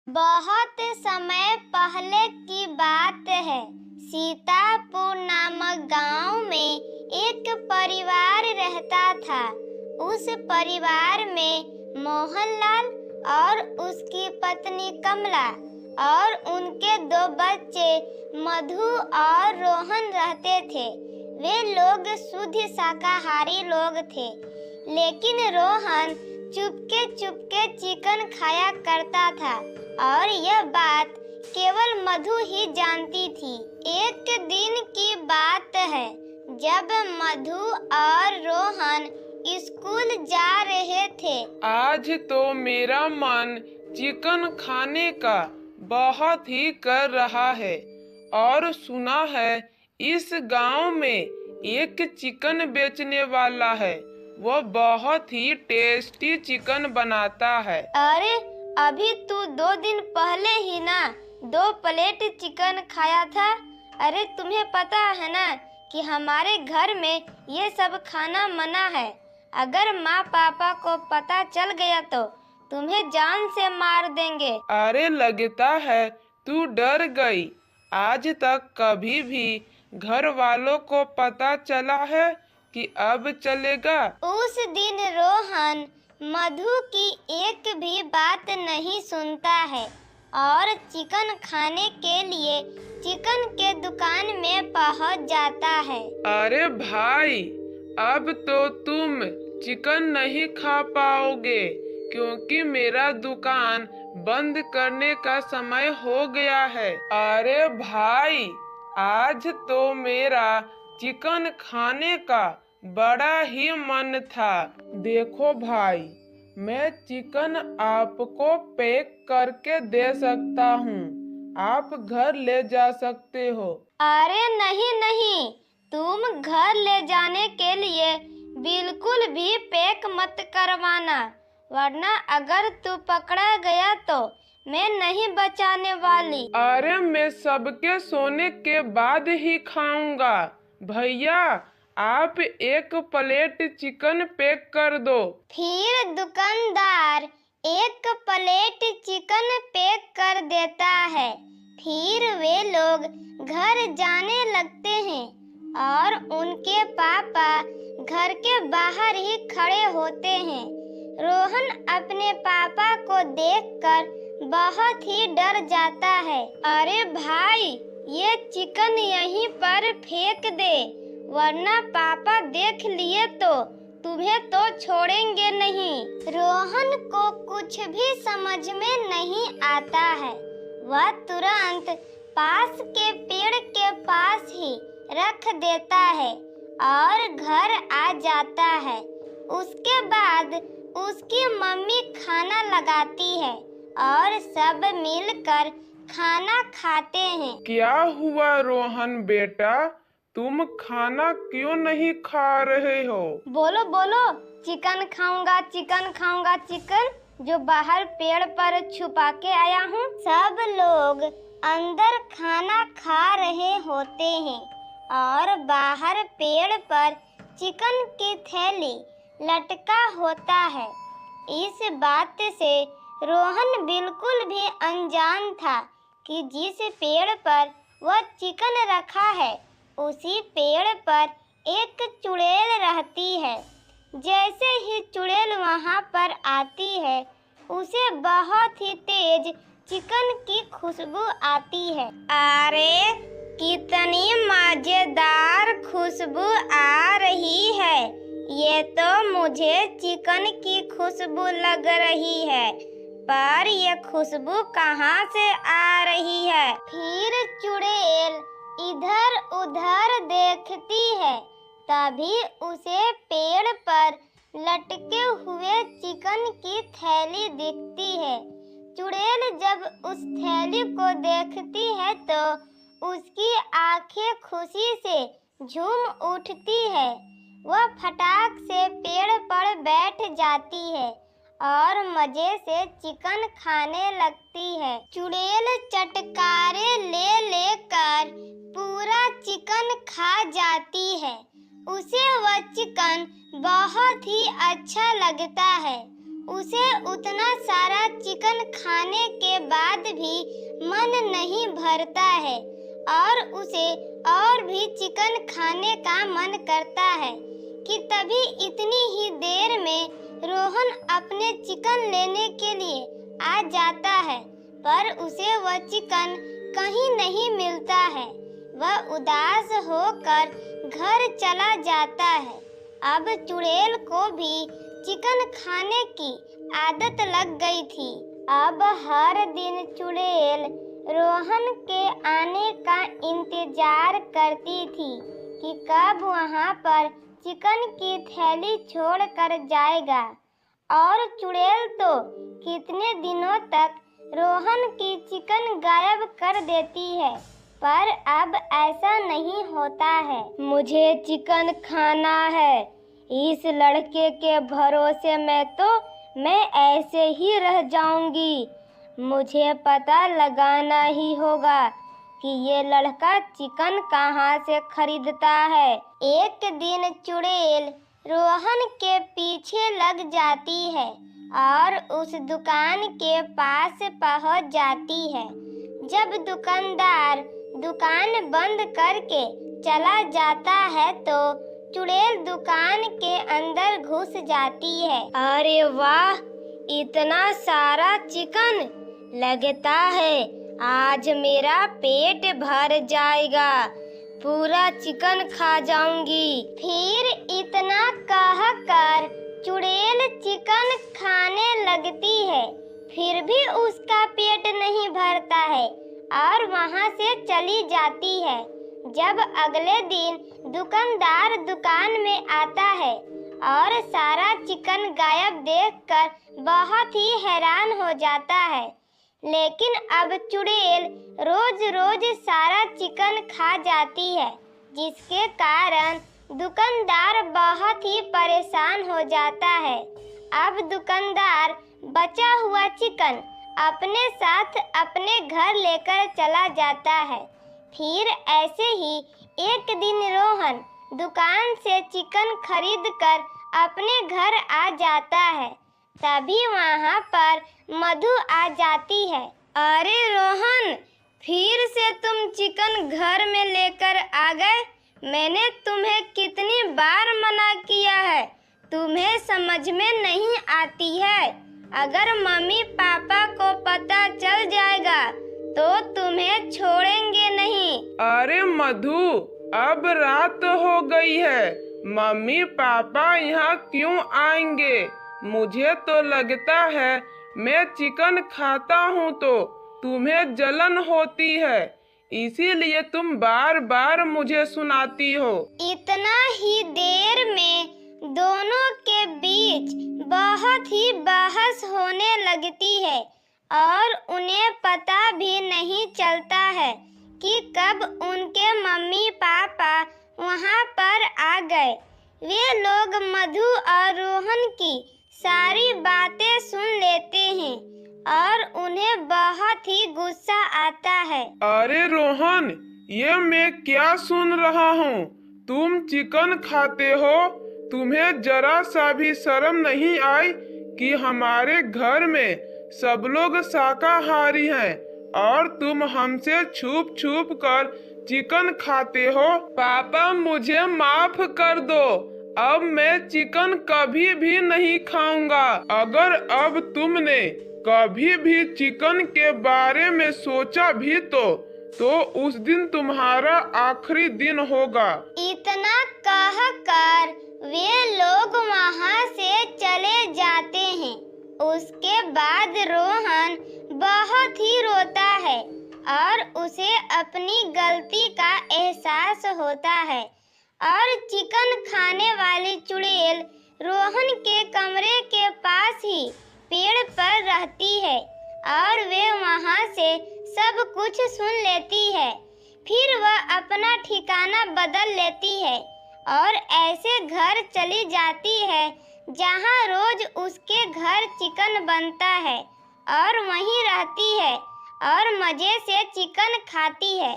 बहुत समय पहले की बात है। सीतापुर नामक गांव में एक परिवार रहता था। उस परिवार में मोहनलाल और उसकी पत्नी कमला और उनके दो बच्चे मधु और रोहन रहते थे। वे लोग शुद्ध शाकाहारी लोग थे, लेकिन रोहन चुपके चुपके चिकन खाया करता था और यह बात केवल मधु ही जानती थी। एक दिन की बात है, जब मधु और रोहन स्कूल जा रहे थे। आज तो मेरा मन चिकन खाने का बहुत ही कर रहा है और सुना है इस गांव में एक चिकन बेचने वाला है। वो बहुत ही टेस्टी चिकन बनाता है। अरे अभी तू 2 दिन पहले ही ना 2 प्लेट चिकन खाया था। अरे तुम्हें पता है ना कि हमारे घर में ये सब खाना मना है। अगर माँ पापा को पता चल गया तो तुम्हें जान से मार देंगे। अरे लगता है तू डर गई। आज तक कभी भी घर वालों को पता चला है कि अब चलेगा? उस दिन रोहन मधु की एक भी बात नहीं सुनता है और चिकन खाने के लिए चिकन के दुकान में पहुंच जाता है। अरे भाई, अब तो तुम चिकन नहीं खा पाओगे क्योंकि मेरा दुकान बंद करने का समय हो गया है। अरे भाई, आज तो मेरा चिकन खाने का बड़ा ही मन था। देखो भाई, मैं चिकन आपको पैक करके दे सकता हूँ। आप घर ले जा सकते हो। अरे नहीं नहीं, तुम घर ले जाने के लिए बिल्कुल भी पैक मत करवाना, वरना अगर तू पकड़ा गया तो मैं नहीं बचाने वाली। अरे मैं सबके सोने के बाद ही खाऊंगा। भैया, आप 1 प्लेट चिकन पैक कर दो। फिर दुकानदार 1 प्लेट चिकन पैक कर देता है। फिर वे लोग घर जाने लगते हैं और उनके पापा घर के बाहर ही खड़े होते हैं। रोहन अपने पापा को देखकर बहुत ही डर जाता है। अरे भाई, ये चिकन यहीं पर फेंक दे, वरना पापा देख लिए तो तुम्हें तो छोड़ेंगे नहीं। रोहन को कुछ भी समझ में नहीं आता है। वह तुरंत पास के पेड़ के पास ही रख देता है और घर आ जाता है। उसके बाद उसकी मम्मी खाना लगाती है और सब मिलकर खाना खाते हैं। क्या हुआ रोहन बेटा, तुम खाना क्यों नहीं खा रहे हो? बोलो बोलो, चिकन खाऊंगा चिकन खाऊंगा चिकन, जो बाहर पेड़ पर छुपा के आया हूँ। सब लोग अंदर खाना खा रहे होते हैं और बाहर पेड़ पर चिकन की थैली लटका होता है। इस बात से रोहन बिल्कुल भी अनजान था कि जिस पेड़ पर वह चिकन रखा है उसी पेड़ पर एक चुड़ैल रहती है। जैसे ही चुड़ैल वहां पर आती है, उसे बहुत ही तेज चिकन की खुशबू आती है। अरे कितनी मजेदार खुशबू आ रही है, ये तो मुझे चिकन की खुशबू लग रही है, पर ये खुशबू कहाँ से आ रही है? फिर चुड़ैल इधर उधर देखती है, तभी उसे पेड़ पर लटके हुए चिकन की थैली दिखती है। चुड़ैल जब उस थैली को देखती है तो उसकी आंखें खुशी से झूम उठती है। वह फटाक से पेड़ पर बैठ जाती है और मजे से चिकन खाने लगती है। चुड़ैल चटकारे ले लेकर पूरा चिकन खा जाती है। उसे वह चिकन बहुत ही अच्छा लगता है। उसे उतना सारा चिकन खाने के बाद भी मन नहीं भरता है और उसे और भी चिकन खाने का मन करता है कि तभी इतनी ही देर में रोहन अपने चिकन लेने के लिए आ जाता है, पर उसे वह चिकन कहीं नहीं मिलता है। वह उदास होकर घर चला जाता है। अब चुड़ैल को भी चिकन खाने की आदत लग गई थी। अब हर दिन चुड़ैल रोहन के आने का इंतजार करती थी कि कब वहाँ पर चिकन की थैली छोड़कर जाएगा। और चुड़ैल तो कितने दिनों तक रोहन की चिकन गायब कर देती है, पर अब ऐसा नहीं होता है। मुझे चिकन खाना है, इस लड़के के भरोसे मैं ऐसे ही रह जाऊंगी। मुझे पता लगाना ही होगा कि ये लड़का चिकन कहाँ से खरीदता है। एक दिन चुड़ैल रोहन के पीछे लग जाती है और उस दुकान के पास पहुंच जाती है। जब दुकानदार दुकान बंद करके चला जाता है तो चुड़ैल दुकान के अंदर घुस जाती है। अरे वाह, इतना सारा चिकन! लगता है आज मेरा पेट भर जाएगा, पूरा चिकन खा जाऊंगी। फिर इतना कहकर चुड़ैल चिकन खाने लगती है, फिर भी उसका पेट नहीं भरता है और वहां से चली जाती है। जब अगले दिन दुकानदार दुकान में आता है और सारा चिकन गायब देखकर बहुत ही हैरान हो जाता है, लेकिन अब चुड़ैल रोज रोज सारा चिकन खा जाती है, जिसके कारण दुकानदार बहुत ही परेशान हो जाता है। अब दुकानदार बचा हुआ चिकन अपने साथ अपने घर लेकर चला जाता है। फिर ऐसे ही एक दिन रोहन दुकान से चिकन खरीदकर अपने घर आ जाता है। तभी वहाँ पर मधु आ जाती है। अरे रोहन, फिर से तुम चिकन घर में लेकर आ गए। मैंने तुम्हें कितनी बार मना किया है, तुम्हें समझ में नहीं आती है। अगर मम्मी पापा को पता चल जाएगा तो तुम्हें छोड़ेंगे नहीं। अरे मधु, अब रात हो गई है, मम्मी पापा यहाँ क्यों आएंगे? मुझे तो लगता है मैं चिकन खाता हूँ तो तुम्हें जलन होती है, इसीलिए तुम बार बार मुझे सुनाती हो। इतना ही देर में दोनों के बीच बहुत ही बहस होने लगती है और उन्हें पता भी नहीं चलता है कि कब उनके मम्मी पापा वहाँ पर आ गए। वे लोग मधु और रोहन की सारी बातें सुन लेते हैं और उन्हें बहुत ही गुस्सा आता है। अरे रोहन, ये मैं क्या सुन रहा हूँ? तुम चिकन खाते हो? तुम्हें जरा सा भी शर्म नहीं आई कि हमारे घर में सब लोग शाकाहारी हैं और तुम हमसे छुप छुप कर चिकन खाते हो? पापा मुझे माफ कर दो, अब मैं चिकन कभी भी नहीं खाऊंगा। अगर अब तुमने कभी भी चिकन के बारे में सोचा भी तो उस दिन तुम्हारा आखिरी दिन होगा। इतना कहकर वे लोग वहाँ से चले जाते हैं। उसके बाद रोहन बहुत ही रोता है और उसे अपनी गलती का एहसास होता है और चिकन खाने वाली चुड़ैल रोहन के कमरे के पास ही पेड़ पर रहती है और वे वहाँ से सब कुछ सुन लेती है। फिर वह अपना ठिकाना बदल लेती है और ऐसे घर चली जाती है जहाँ रोज उसके घर चिकन बनता है और वहीं रहती है और मजे से चिकन खाती है।